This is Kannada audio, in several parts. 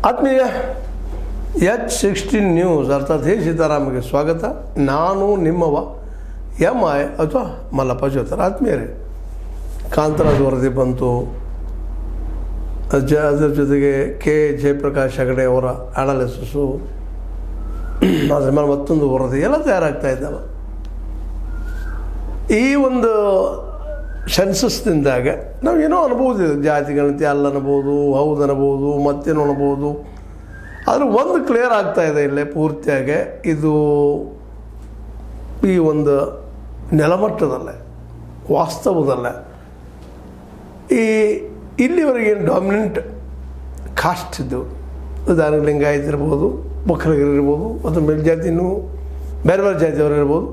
ಆತ್ಮೀಯ H16 ನ್ಯೂಸ್ ಅರ್ಥಾತ್ ಹೇ ಸೀತಾರಾಮಗೆ ಸ್ವಾಗತ. ನಾನು ನಿಮ್ಮವ MI ಅಥವಾ ಮಲ್ಲಪ್ಪ ಜೋತರ. ಆತ್ಮೀಯರೇ, ಕಾಂತರಾಜ್ ವರದಿ ಬಂತು, ಅದರ ಜೊತೆಗೆ ಕೆ ಜಯಪ್ರಕಾಶ್ ಹೆಗಡೆ ಅವರ ಅನಾಲಿಸಿಸು, ಅದರ ಮೇಲೆ ಮತ್ತೊಂದು ವರದಿ ಎಲ್ಲ ತಯಾರಾಗ್ತಾ ಇದ್ದಾವೆ. ಈ ಒಂದು ಸೆನ್ಸಸ್ನಿಂದಾಗ ನಾವು ಏನೋ ಅನ್ಬೋದು, ಜಾತಿ ಗಣತಿ ಅಲ್ಲ ಅನ್ಬೋದು, ಹೌದು ಅನ್ಬೋದು, ಮತ್ತೇನೋ ಅನ್ಬೋದು. ಆದರೆ ಒಂದು ಕ್ಲಿಯರ್ ಆಗ್ತಾ ಇದೆ ಇಲ್ಲೇ ಪೂರ್ತಿಯಾಗಿ, ಇದು ಈ ಒಂದು ನೆಲಮಟ್ಟದಲ್ಲೇ ವಾಸ್ತವದಲ್ಲೇ ಇಲ್ಲಿವರೆಗೆ ಏನು ಡಾಮಿನೆಂಟ್ ಕಾಸ್ಟ್ ಇದ್ದವು, ಉದಾಹರಣೆಗೆ ಲಿಂಗಾಯತ್ ಇರ್ಬೋದು, ಒಕ್ಕಲಿಗರು ಇರ್ಬೋದು, ಮತ್ತು ಮೇಲ್ಜಾತಿನೂ ಬೇರೆ ಬೇರೆ ಜಾತಿಯವರು ಇರ್ಬೋದು,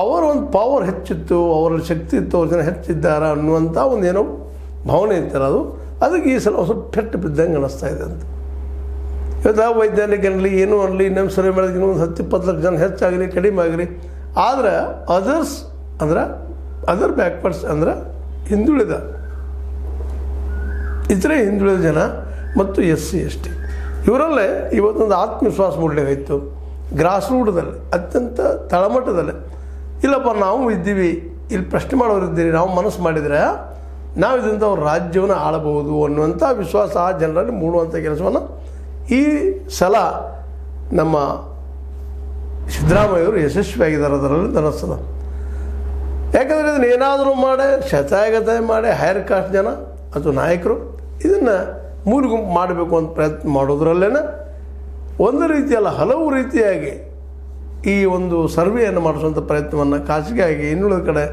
ಅವರ ಒಂದು ಪವರ್ ಹೆಚ್ಚಿತ್ತು, ಅವರಲ್ಲಿ ಶಕ್ತಿ ಇತ್ತು, ಅವ್ರ ಜನ ಹೆಚ್ಚಿದ್ದಾರೆ ಅನ್ನುವಂಥ ಒಂದು ಏನೋ ಭಾವನೆ ಇರ್ತಾರೆ. ಅದಕ್ಕೆ ಈ ಸಲ ಸ್ವಲ್ಪ ಪೆಟ್ಟು ಬಿದ್ದಂಗೆ ಅನ್ನಿಸ್ತಾ ಇದೆ ಅಂತ. ಇವತ್ತು ವೈಜ್ಞಾನಿಕ ಅನ್ನಲಿ ಏನೂ ಅನ್ನಲಿ ನಮ್ಮ ಸರ್ವೆ ಮಾಡಿದ ಇನ್ನೊಂದು 10-20 ಲಕ್ಷ ಜನ ಹೆಚ್ಚಾಗಲಿ ಕಡಿಮೆ ಆಗಲಿ, ಆದರೆ ಅದರ್ಸ್ ಅಂದ್ರೆ ಅದರ್ ಬ್ಯಾಕ್ವರ್ಡ್ಸ್ ಅಂದ್ರೆ ಹಿಂದುಳಿದ ಇತರೆ ಹಿಂದುಳಿದ ಜನ ಮತ್ತು SC ST ಇವರಲ್ಲೇ ಇವತ್ತೊಂದು ಆತ್ಮವಿಶ್ವಾಸ ಮೂಡಲಿಕ್ಕಾಯಿತು. ಗ್ರಾಸ್ ರೂಟ್ದಲ್ಲಿ, ಅತ್ಯಂತ ತಳಮಟ್ಟದಲ್ಲಿ, ಇಲ್ಲಪ್ಪ ನಾವು ಇದ್ದೀವಿ, ಇಲ್ಲಿ ಪ್ರಶ್ನೆ ಮಾಡೋರು ಇದ್ದೀರಿ, ನಾವು ಮನಸ್ಸು ಮಾಡಿದರೆ ನಾವು ಇದರಿಂದ ಅವ್ರ ರಾಜ್ಯವನ್ನು ಆಳಬಹುದು ಅನ್ನುವಂಥ ವಿಶ್ವಾಸ ಆ ಜನರಲ್ಲಿ ಮೂಡುವಂಥ ಕೆಲಸವನ್ನು ಈ ಸಲ ನಮ್ಮ ಸಿದ್ದರಾಮಯ್ಯವರು ಯಶಸ್ವಿಯಾಗಿದ್ದಾರೆ ಅದರಲ್ಲಿ ಅನ್ನಿಸ್ತದೆ. ಯಾಕಂದರೆ ಇದನ್ನು ಏನಾದರೂ ಮಾಡಿ ಶತಾಯಗತಾಯ ಮಾಡಿ ಹೈಯರ್ ಕಾಸ್ಟ್ ಜನ ಅಥವಾ ನಾಯಕರು ಇದನ್ನು ಮೂರು ಗುಂಪು ಮಾಡಬೇಕು ಅಂತ ಪ್ರಯತ್ನ ಮಾಡೋದ್ರಲ್ಲೇ ಒಂದು ರೀತಿಯಲ್ಲ ಹಲವು ರೀತಿಯಾಗಿ ಈ ಒಂದು ಸರ್ವೆಯನ್ನು ಮಾಡಿಸುವಂಥ ಪ್ರಯತ್ನವನ್ನು ಖಾಸಗಿಯಾಗಿ ಇನ್ನುಳಿದ ಕಡೆ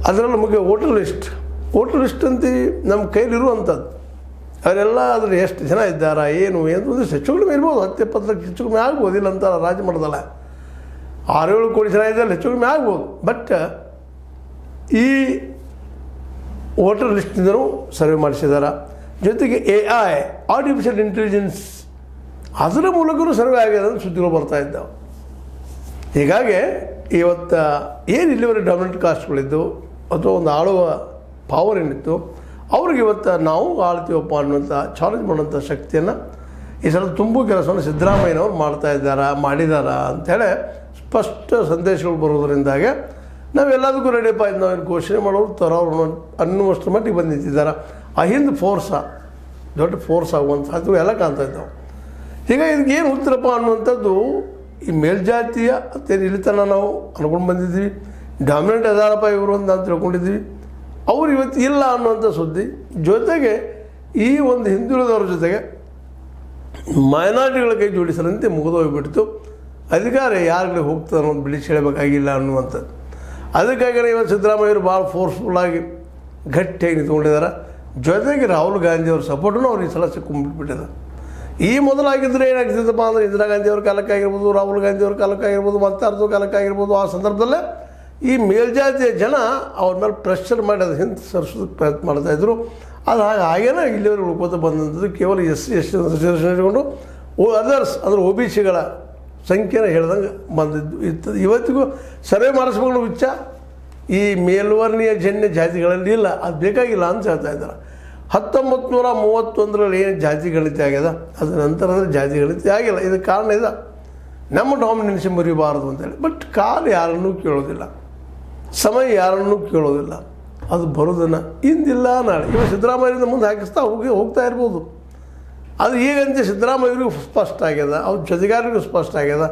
ಅದರಲ್ಲಿ ನಮಗೆ ವೋಟರ್ ಲಿಸ್ಟ್ ಅಂತ ನಮ್ಮ ಕೈಲಿರುವಂಥದ್ದು, ಅವರೆಲ್ಲ ಅದ್ರ ಎಷ್ಟು ಜನ ಇದ್ದಾರಾ ಏನು ಒಂದು ಹೆಚ್ಚು ಕಡಿಮೆ ಇರ್ಬೋದು, 10-20 ಲಕ್ಷ ಹೆಚ್ಚು ಕಡಿಮೆ ಆಗ್ಬೋದು, ಇಲ್ಲ ಅಂತ ರಾಜ್ಯ ಮಟ್ಟದಲ್ಲ 6-7 ಕೋಟಿ ಜನ ಇದ್ದಲ್ಲಿ ಹೆಚ್ಚು ಕಡಿಮೆ ಆಗ್ಬೋದು. ಬಟ್ ಈ ವೋಟರ್ ಲಿಸ್ಟಿಂದನೂ ಸರ್ವೆ ಮಾಡಿಸಿದ್ದಾರೆ. ಜೊತೆಗೆ AI ಆರ್ಟಿಫಿಷಿಯಲ್ ಇಂಟೆಲಿಜೆನ್ಸ್ ಅದರ ಮೂಲಕವೂ ಸರ್ವೆ ಆಗಿದೆ ಅಂತ ಸುದ್ದಿಗಳು ಬರ್ತಾ ಇದ್ದಾವೆ. ಹೀಗಾಗಿ ಇವತ್ತು ಏನು ಇಲ್ಲಿವರೆಗೆ ಡಾಮಿನೆಂಟ್ ಕಾಸ್ಟ್ಗಳಿದ್ದು ಅಥವಾ ಒಂದು ಆಳುವ ಪವರ್ ಏನಿತ್ತು, ಅವ್ರಿಗೆ ಇವತ್ತು ನಾವು ಆಳ್ತೀವಪ್ಪ ಅನ್ನುವಂಥ ಚಾಲೆಂಜ್ ಮಾಡುವಂಥ ಶಕ್ತಿಯನ್ನು ಈ ಸಲ ತುಂಬು ಕೆಲಸವನ್ನು ಸಿದ್ದರಾಮಯ್ಯನವ್ರು ಮಾಡಿದಾರ ಅಂಥೇಳಿ ಸ್ಪಷ್ಟ ಸಂದೇಶಗಳು ಬರೋದರಿಂದಾಗೆ ನಾವೆಲ್ಲದಕ್ಕೂ ರೆಡಿಯಪ್ಪ ಇದು ನಾವೇನು ಘೋಷಣೆ ಮಾಡೋರು ತರೋರು ಅನ್ನುವಷ್ಟರ ಮಟ್ಟಿಗೆ ಬಂದು ನಿಂತಿದ್ದಾರೆ. ಆ ಹಿಂದೆ ದೊಡ್ಡ ಫೋರ್ಸ್ ಆಗುವಂಥದ್ದು ಎಲ್ಲ ಕಾಣ್ತಾ ಇದ್ದಾವೆ. ಈಗ ಇದಕ್ಕೆ ಏನು ಉತ್ತರಪ್ಪ ಅನ್ನುವಂಥದ್ದು ಈ ಮೇಲ್ಜಾತಿಯ ಅಂತೇನು ಇಲ್ಲಿ ತನಕ ನಾವು ಅನ್ಕೊಂಡು ಬಂದಿದ್ದೀವಿ, ಡಾಮಿನೆಂಟ್ ಅದಾರಪ್ಪ ಇವರು ಅಂತ ನಾವು ತಿಳ್ಕೊಂಡಿದ್ದೀವಿ. ಅವರು ಇವತ್ತು ಇಲ್ಲ ಅನ್ನುವಂಥ ಸುದ್ದಿ, ಜೊತೆಗೆ ಈ ಒಂದು ಹಿಂದುಳಿದವ್ರ ಜೊತೆಗೆ ಮೈನಾರಿಟಿಗಳ ಕೈ ಜೋಡಿಸಲಂತೆ ಮುಗಿದೋಗ್ಬಿಡ್ತು. ಅಧಿಕಾರ ಯಾರಿಗೆ ಹೋಗ್ತದೆ ಅನ್ನೋದು ಬಿಡಿಸಿ ಹೇಳಬೇಕಾಗಿಲ್ಲ ಅನ್ನುವಂಥದ್ದು. ಅದಕ್ಕಾಗಿ ಇವತ್ತು ಸಿದ್ದರಾಮಯ್ಯವರು ಭಾಳ ಫೋರ್ಸ್ಫುಲ್ಲಾಗಿ ಗಟ್ಟಿಯಾಗಿ ನಿಂತ್ಕೊಂಡಿದ್ದಾರೆ. ಜೊತೆಗೆ ರಾಹುಲ್ ಗಾಂಧಿಯವ್ರ ಸಪೋರ್ಟನ್ನು ಅವ್ರು ಈ ಸಲ ಸಿಕ್ಕೊಂಡ್ಬಿಟ್ಟಿದ್ದಾರೆ. ಈ ಮೊದಲಾಗಿದ್ದರೆ ಏನಾಗ್ತಿದ್ದಪ್ಪ ಅಂದರೆ ಇಂದಿರಾ ಗಾಂಧಿಯವ್ರ ಕಾಲಕ್ಕಾಗಿರ್ಬೋದು, ರಾಹುಲ್ ಗಾಂಧಿಯವ್ರ ಕಾಲಕ್ಕಾಗಿರ್ಬೋದು, ಮತ್ತೆ ಅರ್ಧ ಕಾಲಕ್ಕಾಗಿರ್ಬೋದು, ಆ ಸಂದರ್ಭದಲ್ಲೇ ಈ ಮೇಲ್ಜಾತಿಯ ಜನ ಅವ್ರ ಮೇಲೆ ಪ್ರೆಷರ್ ಮಾಡಿ ಅದು ಹಿಂದೆ ಸರಿಸೋದಕ್ಕೆ ಪ್ರಯತ್ನ ಮಾಡ್ತಾಯಿದ್ರು. ಅದು ಹಾಗೇನೆ ಇಲ್ಲಿವರೆಗೆ ಉಳ್ಕೋತ ಬಂದಂಥದ್ದು ಕೇವಲ SC ST ರಿಸರ್ವೇಷನ್ ಇಟ್ಕೊಂಡು ಅದರ್ಸ್ ಅಂದರೆ OBCಗಳ ಸಂಖ್ಯೆನ ಹೇಳ್ದಂಗೆ ಬಂದಿದ್ದು ಇರ್ತದೆ. ಇವತ್ತಿಗೂ ಸರ್ವೆ ಮಾಡಿಸ್ಕೊಂಡು ಹುಚ್ಚ ಈ ಮೇಲ್ವರ್ಣೀಯ ಜನ್ಯ ಜಾತಿಗಳಲ್ಲಿ ಇಲ್ಲ, ಅದು ಬೇಕಾಗಿಲ್ಲ ಅಂತ ಹೇಳ್ತಾ ಇದ್ದಾರೆ. 1931ರಲ್ಲಿ ಏನು ಜಾತಿ ಗಣಿತ ಆಗ್ಯದ, ಅದರ ನಂತರದಲ್ಲಿ ಜಾತಿ ಗಣಿತ ಆಗಿಲ್ಲ. ಇದಕ್ಕೆ ಕಾರಣ ಇದೆ, ನಮ್ಮ ಡಾಮಿನೆನ್ಸಿ ಮುರಿಬಾರದು ಅಂತೇಳಿ. ಬಟ್ ಕಾಲ ಯಾರನ್ನೂ ಕೇಳೋದಿಲ್ಲ, ಸಮಯ ಯಾರನ್ನೂ ಕೇಳೋದಿಲ್ಲ. ಅದು ಬರೋದನ್ನು ಇಂದಿಲ್ಲ ನಾಳೆ ಇವಾಗ ಸಿದ್ದರಾಮಯ್ಯರಿಂದ ಮುಂದೆ ಹಾಕಿಸ್ತಾ ಹೋಗ್ತಾ ಇರ್ಬೋದು. ಅದು ಈಗಂತೆ ಸಿದ್ದರಾಮಯ್ಯರಿಗೂ ಸ್ಪಷ್ಟ ಆಗ್ಯದ, ಅವ್ರ ಜೊತೆಗಾರರಿಗೂ ಸ್ಪಷ್ಟ ಆಗ್ಯದ,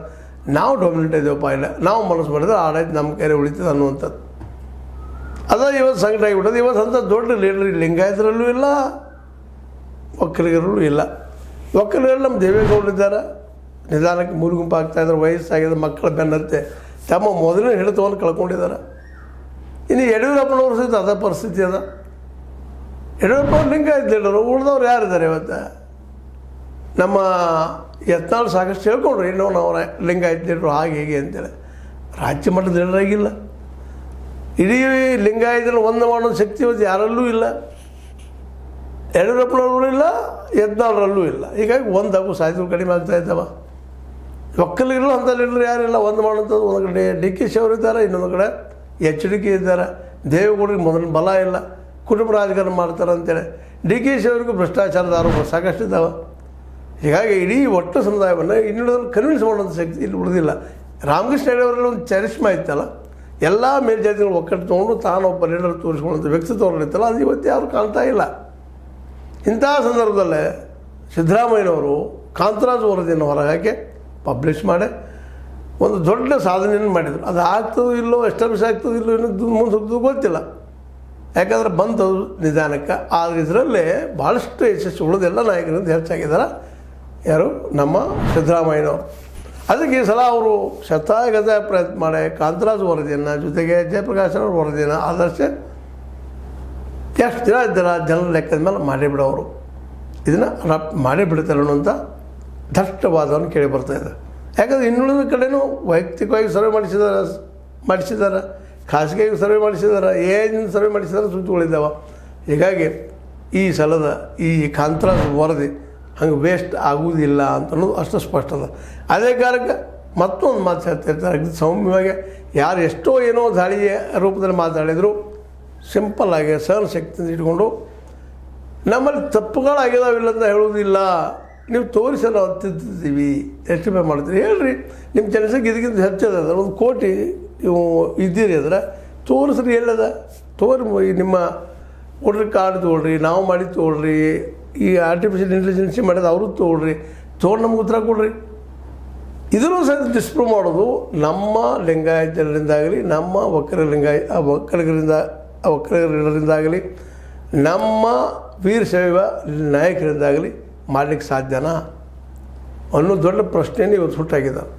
ನಾವು ಡಾಮಿನೆಂಟ್ ಇದ್ದೇವಪ್ಪ, ಇಲ್ಲ ನಾವು ಮನಸ್ಸು ಮಾಡಿದ್ರೆ ಆಡಾಯ್ತು ನಮ್ಮ ಕೈಲಿ ಉಳಿತದೆ ಅನ್ನುವಂಥದ್ದು. ಅದ ಇವತ್ತು ಸಂಕಟ ಆಗಿಬಿಟ್ಟದು. ಇವತ್ತು ಅಂಥ ದೊಡ್ಡ ಲೀಡರ್ ಲಿಂಗಾಯತರಲ್ಲೂ ಇಲ್ಲ, ಒಕ್ಕಲಿಗರಲ್ಲೂ ಇಲ್ಲ. ಒಕ್ಕಲಿಗರಲ್ಲಿ ನಮ್ಮ ದೇವೇಗೌಡರಿದ್ದಾರೆ, ನಿಧಾನಕ್ಕೆ 3 ಗುಂಪು ಆಗ್ತಾಯಿದ್ದಾರೆ, ವಯಸ್ಸಾಗಿದೆ, ಮಕ್ಕಳ ಬೆನ್ನತ್ತೆ ತಮ್ಮ ಮೊದಲನೇ ಹಿಡಿತವನ್ನು ಕಳ್ಕೊಂಡಿದ್ದಾರೆ. ಇನ್ನು ಯಡಿಯೂರಪ್ಪನವ್ರ ಸಹಿತ ಅದೇ ಪರಿಸ್ಥಿತಿ ಅದ. ಯಡಿಯೂರಪ್ಪನವ್ರು ಲಿಂಗಾಯತ ಲೀಡರು, ಉಳಿದವ್ರು ಯಾರಿದ್ದಾರೆ ಇವತ್ತು? ನಮ್ಮ ಯತ್ನಾಳ್ ಸಾಕಷ್ಟು ಹೇಳ್ಕೊಂಡ್ರು, ಇನ್ನೂ ನಾವು ಲಿಂಗಾಯತ ಲೀಡರು ಹಾಗೆ ಹೇಗೆ ಅಂತೇಳಿ. ರಾಜ್ಯ ಮಟ್ಟದ ಲೀಡರಾಗಿಲ್ಲ. ಇಡೀ ಲಿಂಗಾಯತನ ಒಂದು ಮಾಡೋ ಶಕ್ತಿ ಇವತ್ತು ಯಾರಲ್ಲೂ ಇಲ್ಲ, ಯಡಿಯೂರಪ್ಪನವ್ರೂ ಇಲ್ಲ, ಯತ್ನಾಳರಲ್ಲೂ ಇಲ್ಲ. ಹೀಗಾಗಿ ಒಂದಾಗೂ ಸಾಧ್ಯಗಳು ಕಡಿಮೆ ಆಗ್ತಾ ಇದ್ದಾವೆ. ಒಕ್ಕಲಿಗರು ಅಂಥ ಲೀಡರ್ ಯಾರಿಲ್ಲ ಒಂದು ಮಾಡೋಂಥದ್ದು. ಒಂದು ಕಡೆ DK ಶಿ ಅವರು ಇದ್ದಾರೆ, ಇನ್ನೊಂದು ಕಡೆ HDK ಇದ್ದಾರೆ. ದೇವೇಗೌಡರಿಗೆ ಮೊದಲಿನ ಬಲ ಇಲ್ಲ, ಕುಟುಂಬ ರಾಜಕಾರಣ ಮಾಡ್ತಾರೆ ಅಂತೇಳಿ ಡಿ ಕೆ ಶಿ ಅವರಿಗೂ ಭ್ರಷ್ಟಾಚಾರದ ಆರೋಪ ಸಾಕಷ್ಟು ಇದ್ದಾವೆ. ಹೀಗಾಗಿ ಇಡೀ ಒಟ್ಟು ಸಮುದಾಯವನ್ನು ಇನ್ನುಳಿದನ್ನು ಕನ್ವಿನ್ಸ್ ಮಾಡುವಂಥ ಶಕ್ತಿ ಇಲ್ಲಿ ಉಳಿದಿಲ್ಲ. ರಾಮಕೃಷ್ಣ ಹೆಗಡೆ ಅವರಲ್ಲಿ ಒಂದು ಚರಿಷ್ಮಾ ಇತ್ತಲ್ಲ, ಎಲ್ಲ ಮೇಲ್ಜಾತಿಗಳು ಒಕ್ಕಟ್ಟು ತೊಗೊಂಡು ತಾನೊಬ್ಬ ಲೀಡರ್ ತೋರಿಸ್ಕೊಳ್ಳುವಂಥ ವ್ಯಕ್ತಿತ್ವ ಇತ್ತಲ್ಲ, ಅದು ಇವತ್ತು ಯಾರು ಕಾಣ್ತಾ ಇಲ್ಲ. ಇಂಥ ಸಂದರ್ಭದಲ್ಲೇ ಸಿದ್ದರಾಮಯ್ಯನವರು ಕಾಂತರಾಜು ವರದಿಯನ್ನು ಹೊರಹಾಕಿ ಪಬ್ಲಿಷ್ ಮಾಡಿ ಒಂದು ದೊಡ್ಡ ಸಾಧನೆಯನ್ನು ಮಾಡಿದರು. ಅದು ಆಗ್ತದೋ ಇಲ್ಲೋ, ಎಸ್ಟಾಬ್ಲಿಷ್ ಆಗ್ತದೋ ಇಲ್ಲೋ ಇನ್ನೂ ಮುಂದೆ ಹೋಗ್ತದೋ ಗೊತ್ತಿಲ್ಲ, ಯಾಕಂದ್ರೆ ಬಂತದು ನಿಧಾನಕ್ಕೆ. ಆದರೆ ಇದರಲ್ಲೇ ಭಾಳಷ್ಟು ಯಶಸ್ಸು ಉಳಿದೆಲ್ಲ ನಾಯಕರಿಂದ ಹೆಚ್ಚಾಗಿದ್ದಾರೆ ಯಾರು, ನಮ್ಮ ಸಿದ್ದರಾಮಯ್ಯನವರು. ಅದಕ್ಕೆ ಈ ಸಲ ಅವರು ಶತಗತ ಪ್ರಯತ್ನ ಮಾಡಿ ಕಾಂತರಾಜು ವರದಿಯನ್ನು ಜೊತೆಗೆ ಜಯಪ್ರಕಾಶ್ ಅವ್ರ ವರದಿಯನ್ನು ಆದರ್ಶ ಎಷ್ಟು ದಿನ ಇದ್ದಾರೆ ಜನರ ಲೆಕ್ಕದ ಮೇಲೆ ಮಾಡಿಬಿಡೋರು, ಇದನ್ನು ಮಾಡೇ ಬಿಡ್ತಾರೆ ಅನ್ನೋಂಥ ದಟ್ಟವಾದವನ್ನು ಕೇಳಿ ಬರ್ತಾಯಿದೆ. ಯಾಕಂದರೆ ಇನ್ನುಳಿದ ಕಡೆಯೂ ವೈಯಕ್ತಿಕವಾಗಿ ಸರ್ವೆ ಮಾಡಿಸಿದ್ದಾರೆ, ಖಾಸಗಿಯಾಗಿ ಸರ್ವೆ ಮಾಡಿಸಿದ್ದಾರೆ, ಏನಿಂದ ಸರ್ವೆ ಮಾಡಿಸಿದ್ದಾರೆ, ಸುದ್ದಿಗಳಿದ್ದಾವೆ. ಹೀಗಾಗಿ ಈ ಸಲದ ಈ ಕಾಂತರಾಜು ವರದಿ ಹಂಗೆ ವೇಸ್ಟ್ ಆಗುವುದಿಲ್ಲ ಅಂತ ಅನ್ನೋದು ಅಷ್ಟು ಸ್ಪಷ್ಟ ಅದ. ಅದೇ ಕಾರಣಕ್ಕೆ ಮತ್ತೊಂದು ಮಾತು ಹೇಳ್ತಿರ್ತಾರೆ, ಸೌಮ್ಯವಾಗಿ ಯಾರು ಎಷ್ಟೋ ಏನೋ ದಾಳಿಯ ರೂಪದಲ್ಲಿ ಮಾತಾಡಿದರು, ಸಿಂಪಲ್ಲಾಗಿ ಸಹನಶಕ್ತಿಯಿಂದ ಇಟ್ಕೊಂಡು ನಮ್ಮಲ್ಲಿ ತಪ್ಪುಗಳಾಗಿದಾವಿಲ್ಲ ಅಂತ ಹೇಳೋದಿಲ್ಲ, ನೀವು ತೋರಿಸಲು ನಾವು ತಿದ್ದಿದ್ದೀವಿ, ಎಸ್ಟಿಫೈ ಮಾಡ್ತೀರಿ ಹೇಳ್ರಿ, ನಿಮ್ಮ ಜನಸಂಖ್ಯೆ ಇದಕ್ಕಿಂತ ಹೆಚ್ಚದ, 1 ಕೋಟಿ ನೀವು ಇದ್ದೀರಿ ಅಂದ್ರೆ ತೋರಿಸ್ರಿ, ಎಲ್ಲದ ತೋರಿ, ನಿಮ್ಮ ವೋಟರ್ ಕಾರ್ಡ್ ತೊಗೊಳ್ರಿ, ನಾವು ಮಾಡಿ ತೊಗೊಳ್ರಿ, ಈ ಆರ್ಟಿಫಿಷಿಯಲ್ ಇಂಟೆಲಿಜೆನ್ಸಿ ಮಾಡಿದ ಅವರು ತೊಗೊಳ್ರಿ, ತೊಗೊಂಡು ನಮ್ಗೆ ಉತ್ತರ ಕೊಡ್ರಿ. ಇದನ್ನು ಸಹ ಡಿಸ್ಪ್ರೂವ್ ಮಾಡೋದು ನಮ್ಮ ಲಿಂಗಾಯತ ಜನರಿಂದಾಗಲಿ, ನಮ್ಮ ಒಕ್ಕಲಿಗರಿಂದಾಗಲಿ, ನಮ್ಮ ವೀರಶೈವ ನಾಯಕರಿಂದಾಗಲಿ ಮಾಡಲಿಕ್ಕೆ ಸಾಧ್ಯನಾ ಅನ್ನೋ ದೊಡ್ಡ ಪ್ರಶ್ನೆಯನ್ನು ಇವತ್ತು ಹುಟ್ಟಾಗಿದ್ದಾರೆ.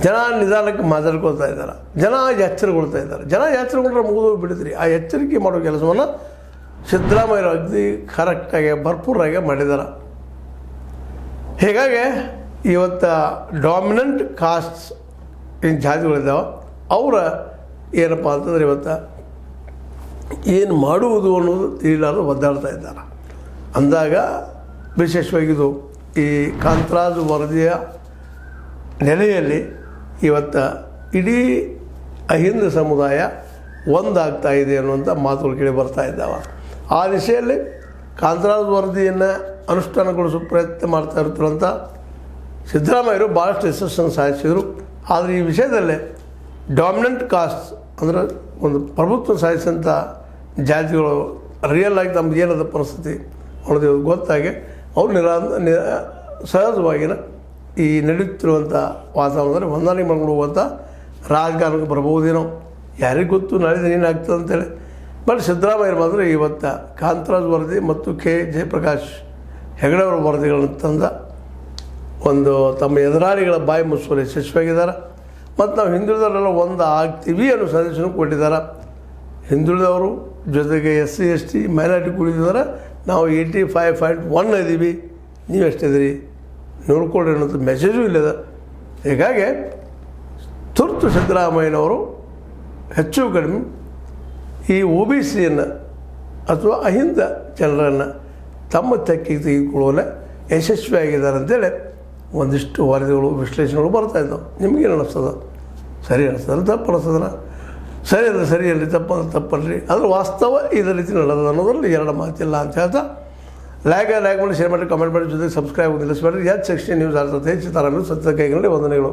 ಜನ ನಿಧಾನಕ್ಕೆ ಮಾತಾಡ್ಕೊಳ್ತಾ ಇದ್ದಾರೆ, ಜನ ಎಚ್ಚರಗೊಳ್ತಾ ಇದ್ದಾರೆ. ಜನ ಎಚ್ಚರಗೊಂಡ್ರೆ ಮುಗಿದು ಬಿಡ್ತೀರಿ. ಆ ಎಚ್ಚರಿಕೆ ಮಾಡೋ ಕೆಲಸವನ್ನು ಸಿದ್ದರಾಮಯ್ಯ ಅಗದಿ ಕರೆಕ್ಟಾಗಿ ಭರ್ಪೂರಾಗಿ ಮಾಡಿದ್ದಾರೆ. ಹೀಗಾಗಿ ಇವತ್ತು ಡಾಮಿನೆಂಟ್ ಕಾಸ್ಟ್ಸ್ ಏನು ಜಾತಿಗಳಿದ್ದಾವೆ ಅವರ ಏನಪ್ಪ ಅಂತಂದರೆ ಇವತ್ತು ಏನು ಮಾಡುವುದು ಅನ್ನೋದು ತಿಳಿಲಾರದು ಒದ್ದಾಡ್ತಾ ಇದ್ದಾರೆ. ಅಂದಾಗ ವಿಶೇಷವಾಗಿದು ಈ ಕಾಂತರಾಜು ವರದಿಯ ನೆಲೆಯಲ್ಲಿ ಇವತ್ತು ಇಡೀ ಅಹಿಂದ ಸಮುದಾಯ ಒಂದಾಗ್ತಾ ಇದೆ ಅನ್ನುವಂಥ ಮಾತುಗಳು ಕೇಳಿ ಬರ್ತಾ ಇದ್ದಾವೆ. ಆ ದಿಶೆಯಲ್ಲಿ ಕಾಂತರಾಜು ವರದಿಯನ್ನು ಅನುಷ್ಠಾನಗೊಳಿಸೋ ಪ್ರಯತ್ನ ಮಾಡ್ತಾ ಇರ್ತಾರಂಥ ಸಿದ್ದರಾಮಯ್ಯರು ಭಾಳಷ್ಟು ಯಶಸ್ಸನ್ನು ಸಾಧಿಸಿದರು. ಆದರೆ ಈ ವಿಷಯದಲ್ಲೇ ಡಾಮಿನೆಂಟ್ ಕಾಸ್ಟ್ ಅಂದರೆ ಒಂದು ಪ್ರಭುತ್ವ ಸಾಧಿಸಿದಂಥ ಜಾತಿಗಳು ರಿಯಲ್ ಆಗಿ ನಮ್ಗೆ ಏನದ ಪರಿಸ್ಥಿತಿ ಅನ್ನೋದು ಗೊತ್ತಾಗಿ ಅವರು ಸಹಜವಾಗಿನ ಈ ನಡೆಯುತ್ತಿರುವಂಥ ವಾತಾವರಣದಲ್ಲಿ ಹೊಂದಾಣಿಕೆ ಮಾಡ್ಕೊಂಡು ಹೋಗುವಂಥ ರಾಜಕಾರಣಕ್ಕೆ ಬರ್ಬೋದೇನೋ, ಯಾರಿಗೂ ಗೊತ್ತು ನಾಳೆ ದಿನ ಏನಾಗ್ತದೆ ಅಂತೇಳಿ. ಬಟ್ ಸಿದ್ದರಾಮಯ್ಯ ಮಾತ್ರ ಇವತ್ತು ಕಾಂತರಾಜು ವರದಿ ಮತ್ತು ಕೆ ಜಯಪ್ರಕಾಶ್ ಹೆಗಡೆ ಅವರ ವರದಿಗಳನ್ನು ತಂದ ಒಂದು ತಮ್ಮ ಎದುರಾಳಿಗಳ ಬಾಯಿ ಮುಚ್ಚುವಲ್ಲಿ ಯಶಸ್ವಿಯಾಗಿದ್ದಾರೆ. ಮತ್ತು ನಾವು ಹಿಂದುಳಿದವರೆಲ್ಲ ಒಂದು ಆಗ್ತೀವಿ ಅನ್ನೋ ಸಂದೇಶನೂ ಕೊಟ್ಟಿದ್ದಾರೆ. ಹಿಂದುಳಿದವರು ಜೊತೆಗೆ SC ST ಮೈನಾರಿಟಿ ಕೂಡಿದ್ದಾರೆ, ನಾವು 85.1 ಇದ್ದೀವಿ, ನೀವು ಎಷ್ಟಿದ್ದೀರಿ ನೋಡ್ಕೊಳ್ಳಿ ಅನ್ನೋದು ಮೆಸೇಜು ಇಲ್ಲದ. ಹೀಗಾಗಿ ತುರ್ತು ಸಿದ್ದರಾಮಯ್ಯನವರು ಹೆಚ್ಚು ಕಡಿಮೆ ಈ OBCಯನ್ನು ಅಥವಾ ಅಹಿಂದ ಜನರನ್ನು ತಮ್ಮ ತೆಕ್ಕಿಗೆ ತೆಗೆದುಕೊಳ್ಳುವಲ್ಲೇ ಯಶಸ್ವಿಯಾಗಿದ್ದಾರೆ ಅಂತೇಳಿ ಒಂದಿಷ್ಟು ವರದಿಗಳು ವಿಶ್ಲೇಷಣೆಗಳು ಬರ್ತಾಯಿದ್ದಾವೆ. ನಿಮಗೇನು ಅನ್ನಿಸ್ತದ? ಸರಿ ಅನ್ನಿಸ್ತದ, ತಪ್ಪು ಅನ್ನಿಸ್ತದ? ಸರಿ ಅಂದರೆ ಸರಿ ಅಲ್ರಿ, ತಪ್ಪಂದ್ರೆ ತಪ್ಪಲ್ರಿ, ಆದರೆ ವಾಸ್ತವ ಇದೇ ರೀತಿ ನಡೆದ ಅನ್ನೋದ್ರಲ್ಲಿ ಎರಡು ಮಾತಿಲ್ಲ ಅಂತ ಹೇಳ್ತಾ ಲೈಕ್ ಮಾಡಿ, ಶೇರ್ ಮಾಡಿ, ಕಮೆಂಟ್ ಮಾಡಿ, ಜೊತೆಗೆ ಸಬ್ಸ್ಕ್ರೈಬ್ ನಿಲ್ಲಿಸಬೇಡ್ರಿ. H16 ನ್ಯೂಸ್ ಆಡ್ತದೆ ಹೆಚ್ಚು ತರ ಸತ್ಯದ ಕೈಗಳಲ್ಲಿ ವಂದನೆಗಳು.